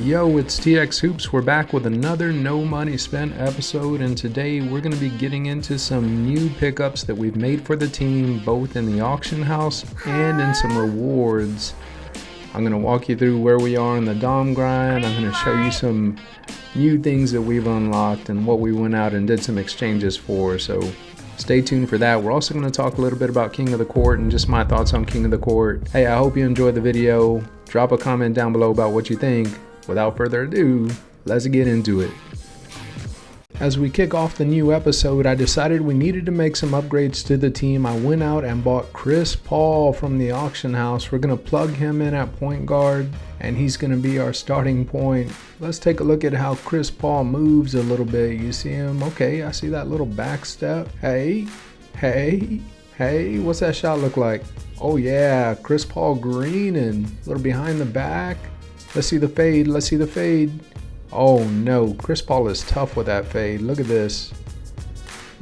Yo, it's TX Hoops. We're back with another No Money Spent episode, and today we're going to be getting into some new pickups that we've made for the team, both in the auction house and in some rewards. I'm going to walk you through where we are in the Dom grind. I'm going to show you some new things that we've unlocked and what we went out and did some exchanges for, so stay tuned for that. We're also going to talk a little bit about King of the Court and just my thoughts on King of the Court. Hey, I hope you enjoyed the video. Drop a comment down below about what you think. Without further ado, let's get into it. As we kick off the new episode, I decided we needed to make some upgrades to the team. I went out and bought Chris Paul from the auction house. We're going to plug him in at point guard, and he's going to be our starting point. Let's take a look at how Chris Paul moves a little bit. You see him? Okay, I see that little back step. Hey, what's that shot look like? Oh yeah, Chris Paul greening, a little behind the back. Let's see the fade. Oh no, Chris Paul is tough with that fade. Look at this.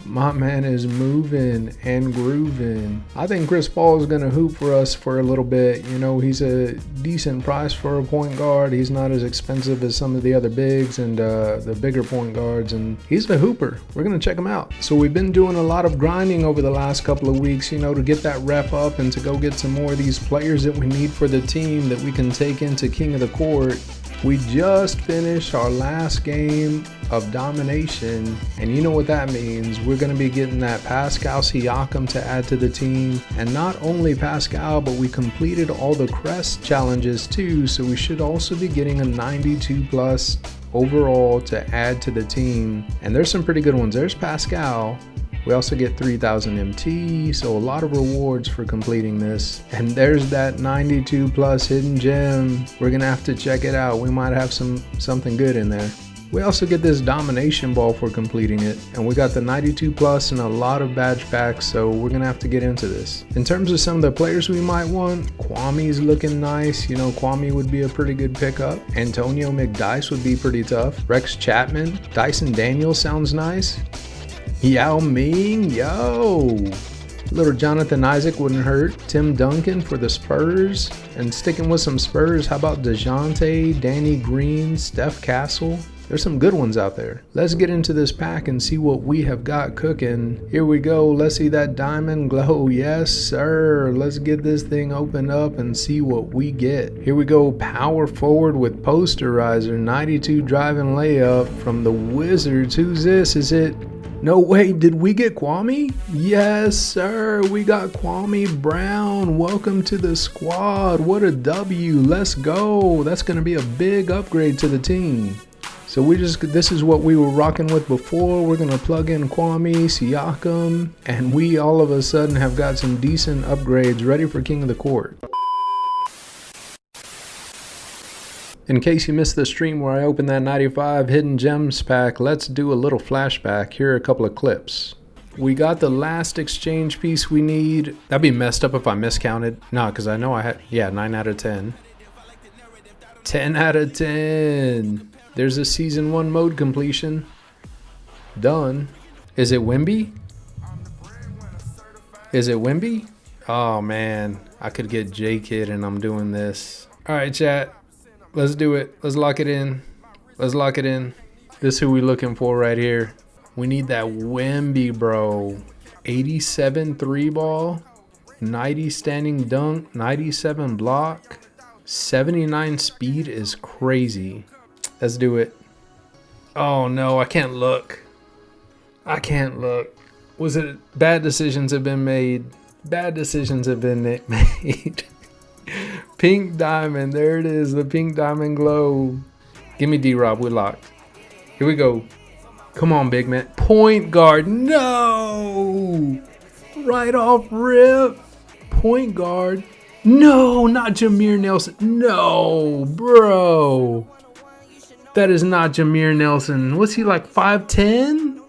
My man is moving and grooving. I think Chris Paul is going to hoop for us for a little bit. You know, he's a decent price for a point guard. He's not as expensive as some of the other bigs and the bigger point guards, and he's a hooper. We're going to check him out. So we've been doing a lot of grinding over the last couple of weeks, you know, to get that rep up and to go get some more of these players that we need for the team that we can take into King of the Court. We just finished our last game of domination, and you know what that means. We're going to be getting that Pascal Siakam to add to the team, and not only Pascal, but we completed all the crest challenges too, so we should also be getting a 92 plus overall to add to the team. And there's some pretty good ones. There's Pascal. We also get 3,000 MT, so a lot of rewards for completing this. And there's that 92 plus hidden gem. We're gonna have to check it out. We might have something good in there. We also get this domination ball for completing it, and we got the 92 plus and a lot of badge packs, so we're gonna have to get into this. In terms of some of the players we might want, Kwame's looking nice. You know, Kwame would be a pretty good pickup. Antonio McDyess would be pretty tough. Rex Chapman, Dyson Daniels sounds nice. Yao Ming, yo! Little Jonathan Isaac wouldn't hurt. Tim Duncan for the Spurs. And sticking with some Spurs, how about DeJounte, Danny Green, Steph Castle? There's some good ones out there. Let's get into this pack and see what we have got cooking. Here we go. Let's see that diamond glow. Yes, sir. Let's get this thing opened up and see what we get. Here we go. Power forward with posterizer. 92 driving layup from the Wizards. Who's this? Is it... No way, did we get Kwame? Yes, sir, we got Kwame Brown. Welcome to the squad. What a W. Let's go. That's going to be a big upgrade to the team. So this is what we were rocking with before. We're going to plug in Kwame, Siakam, and we all of a sudden have got some decent upgrades ready for King of the Court. In case you missed the stream where I opened that 95 Hidden Gems pack, let's do a little flashback. Here are a couple of clips. We got the last exchange piece we need. That'd be messed up if I miscounted. No, because I know I had, yeah, 9 out of 10. 10 out of 10. There's a Season 1 mode completion. Done. Is it Wemby? Is it Wemby? Oh, man. I could get J-Kid and I'm doing this. All right, chat. Let's do it. Let's lock it in. Let's lock it in. This is who we looking for right here. We need that Wemby, bro. 87 3 ball, 90 standing dunk, 97 block, 79 speed is crazy. Let's do it. Oh no, I can't look. I can't look. Was it bad decisions have been made? Bad decisions have been made. Pink diamond, there it is, the pink diamond glow. Give me D-Rob, we're locked. Here we go. Come on, big man. Point guard, no! Right off rip. Point guard. No, not Jameer Nelson. No, bro. That is not Jameer Nelson. What's he like, 5'10"?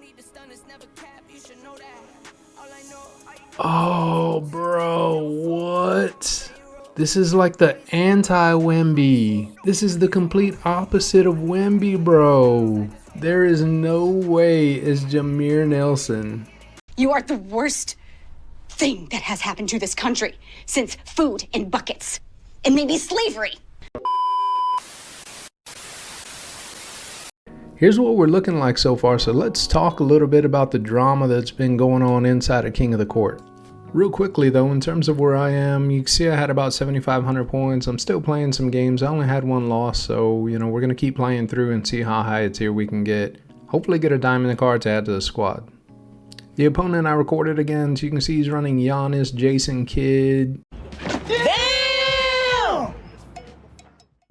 Oh, bro, what? This is like the anti-Wemby. This is the complete opposite of Wemby, bro. There is no way it's Jameer Nelson. You are the worst thing that has happened to this country since food in buckets and maybe slavery. Here's what we're looking like so far, so let's talk a little bit about the drama that's been going on inside of King of the Court. Real quickly though, in terms of where I am, you can see I had about 7,500 points. I'm still playing some games. I only had one loss, so we're going to keep playing through and see how high a tier we can get. Hopefully get a diamond card to add to the squad. The opponent I recorded again, so you can see he's running Giannis, Jason Kidd. Damn!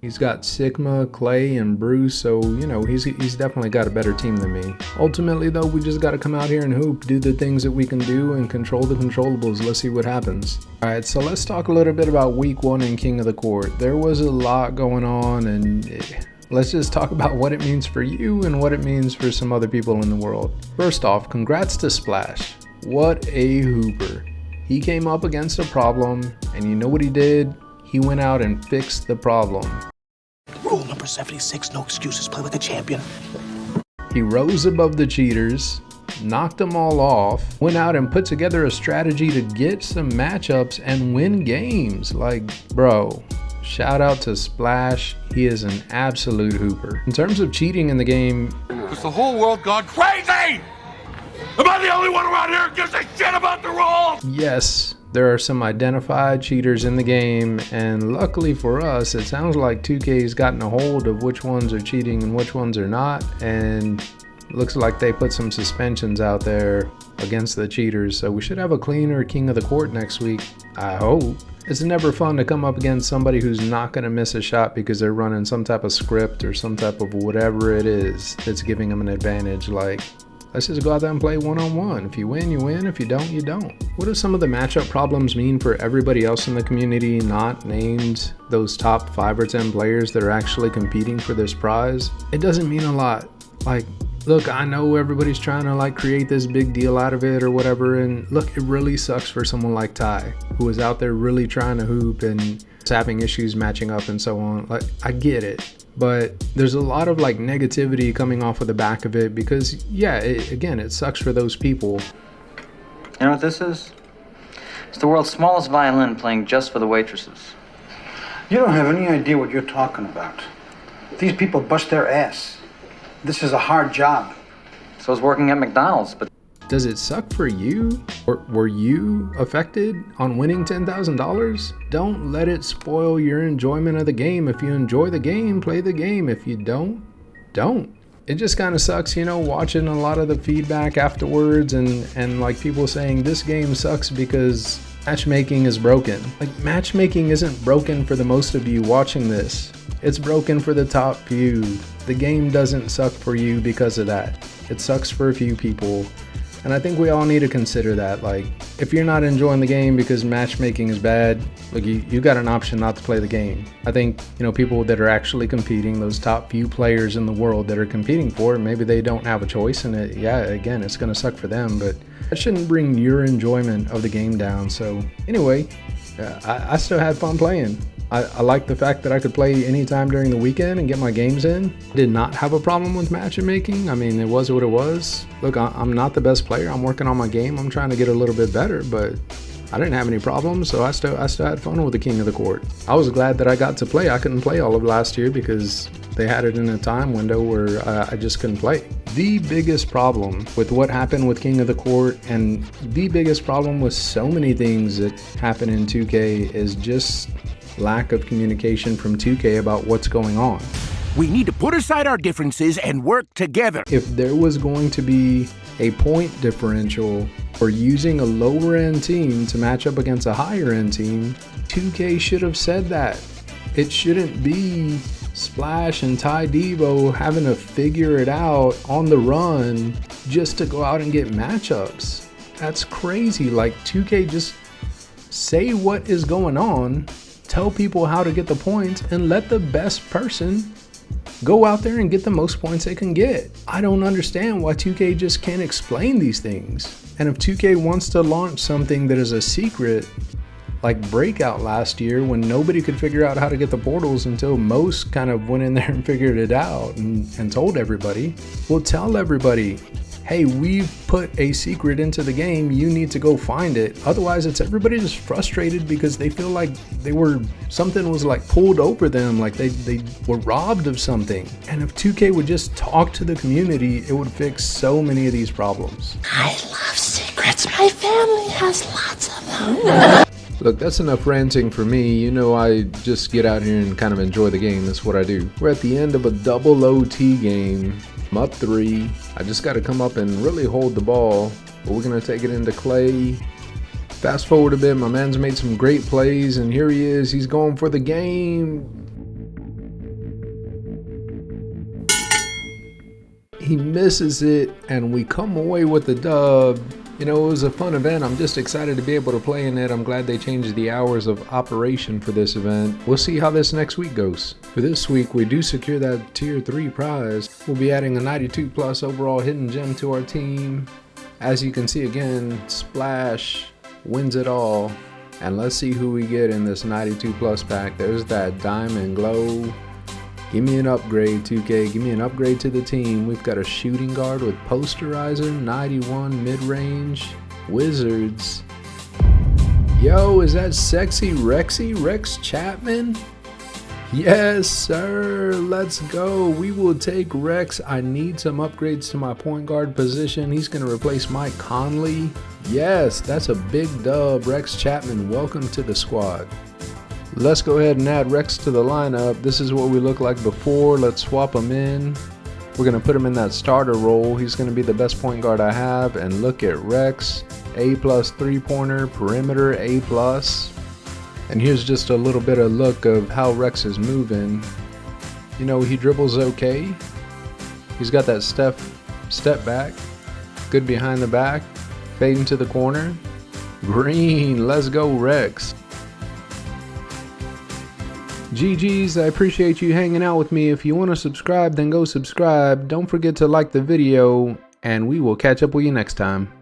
He's got Sigma, Clay, and Bruce, so he's definitely got a better team than me. Ultimately though, we just got to come out here and hoop, do the things that we can do, and control the controllables. Let's see what happens. Alright, so let's talk a little bit about week 1 in King of the Court. There was a lot going on, and let's just talk about what it means for you and what it means for some other people in the world. First off, congrats to Splash. What a hooper. He came up against a problem, and you know what he did? He went out and fixed the problem. Rule number 76, no excuses, play like a champion. He rose above the cheaters, knocked them all off, went out and put together a strategy to get some matchups and win games. Like, bro, shout out to Splash. He is an absolute hooper. In terms of cheating in the game, has the whole world gone crazy? Am I the only one around here who gives a shit about the rules? yes, there are some identified cheaters in the game, and luckily for us, it sounds like 2K's gotten a hold of which ones are cheating and which ones are not, and looks like they put some suspensions out there against the cheaters, so we should have a cleaner King of the Court next week, I hope. It's never fun to come up against somebody who's not going to miss a shot because they're running some type of script or some type of whatever it is that's giving them an advantage. Like, let's just go out there and play one-on-one. If you win, you win. If you don't, you don't. What do some of the matchup problems mean for everybody else in the community not named those top 5 or 10 players that are actually competing for this prize? It doesn't mean a lot. Like, look, I know everybody's trying to create this big deal out of it or whatever, and look, it really sucks for someone like Ty, who is out there really trying to hoop and is having issues matching up and so on. Like, I get it. But there's a lot of negativity coming off of the back of it because, yeah, it sucks for those people. You know what this is? It's the world's smallest violin playing just for the waitresses. You don't have any idea what you're talking about. These people bust their ass. This is a hard job. So is working at McDonald's, but Does it suck for you? Or were you affected on winning $10,000? Don't let it spoil your enjoyment of the game. If you enjoy the game, play the game. If you don't, don't. It just kind of sucks, watching a lot of the feedback afterwards and people saying this game sucks because matchmaking is broken. Matchmaking isn't broken for the most of you watching this. It's broken for the top few. The game doesn't suck for you because of that. It sucks for a few people. And I think we all need to consider that. If you're not enjoying the game because matchmaking is bad, you got an option not to play the game. I think, people that are actually competing, those top few players in the world that are competing for it, maybe they don't have a choice, and again, it's gonna suck for them, but that shouldn't bring your enjoyment of the game down. So anyway, I still had fun playing. I like the fact that I could play anytime during the weekend and get my games in. Did not have a problem with matchmaking. I mean, it was what it was. Look, I'm not the best player. I'm working on my game. I'm trying to get a little bit better, but I didn't have any problems, so I still had fun with the King of the Court. I was glad that I got to play. I couldn't play all of last year because they had it in a time window where I just couldn't play. The biggest problem with what happened with King of the Court, and the biggest problem with so many things that happen in 2K, is just lack of communication from 2K about what's going on. We need to put aside our differences and work together. If there was going to be a point differential for using a lower end team to match up against a higher end team, 2K should have said that. It shouldn't be Splash and Ty Devo having to figure it out on the run just to go out and get matchups. That's crazy. 2K, just say what is going on, tell people how to get the points, and let the best person go out there and get the most points they can get. I don't understand why 2K just can't explain these things. And if 2K wants to launch something that is a secret, like Breakout last year when nobody could figure out how to get the portals until most kind of went in there and figured it out and told everybody, well, tell everybody. hey, we've put a secret into the game, you need to go find it. Otherwise, it's everybody just frustrated because they feel like something was like pulled over them, like they were robbed of something. And if 2K would just talk to the community, it would fix so many of these problems. I love secrets. My family has lots of them. Look, that's enough ranting for me. You know, I just get out here and kind of enjoy the game. That's what I do. We're at the end of a double OT game. I'm up 3. I just got to come up and really hold the ball. But we're going to take it into Clay. Fast forward a bit. My man's made some great plays. And here he is. He's going for the game. He misses it. And we come away with the dub. You know, it was a fun event. I'm just excited to be able to play in it. I'm glad they changed the hours of operation for this event. We'll see how this next week goes. For this week, we do secure that tier 3 prize. We'll be adding a 92 plus overall hidden gem to our team. As you can see again, Splash wins it all. And let's see who we get in this 92 plus pack. There's that Diamond Glow. Give me an upgrade, 2K. Give me an upgrade to the team. We've got a shooting guard with posterizer, 91 mid-range, Wizards. Yo, is that sexy Rexy? Rex Chapman? Yes, sir. Let's go. We will take Rex. I need some upgrades to my point guard position. He's going to replace Mike Conley. Yes, that's a big dub. Rex Chapman, welcome to the squad. Let's go ahead and add Rex to the lineup. This is what we look like before. Let's swap him in. We're going to put him in that starter role. He's going to be the best point guard I have. And look at Rex. A+ three-pointer, perimeter A+. And here's just a little bit of look of how Rex is moving. You know, he dribbles okay. He's got that step back. Good behind the back. Fading to the corner. Green. Let's go, Rex. GG's, I appreciate you hanging out with me. If you want to subscribe, then go subscribe. Don't forget to like the video, and we will catch up with you next time.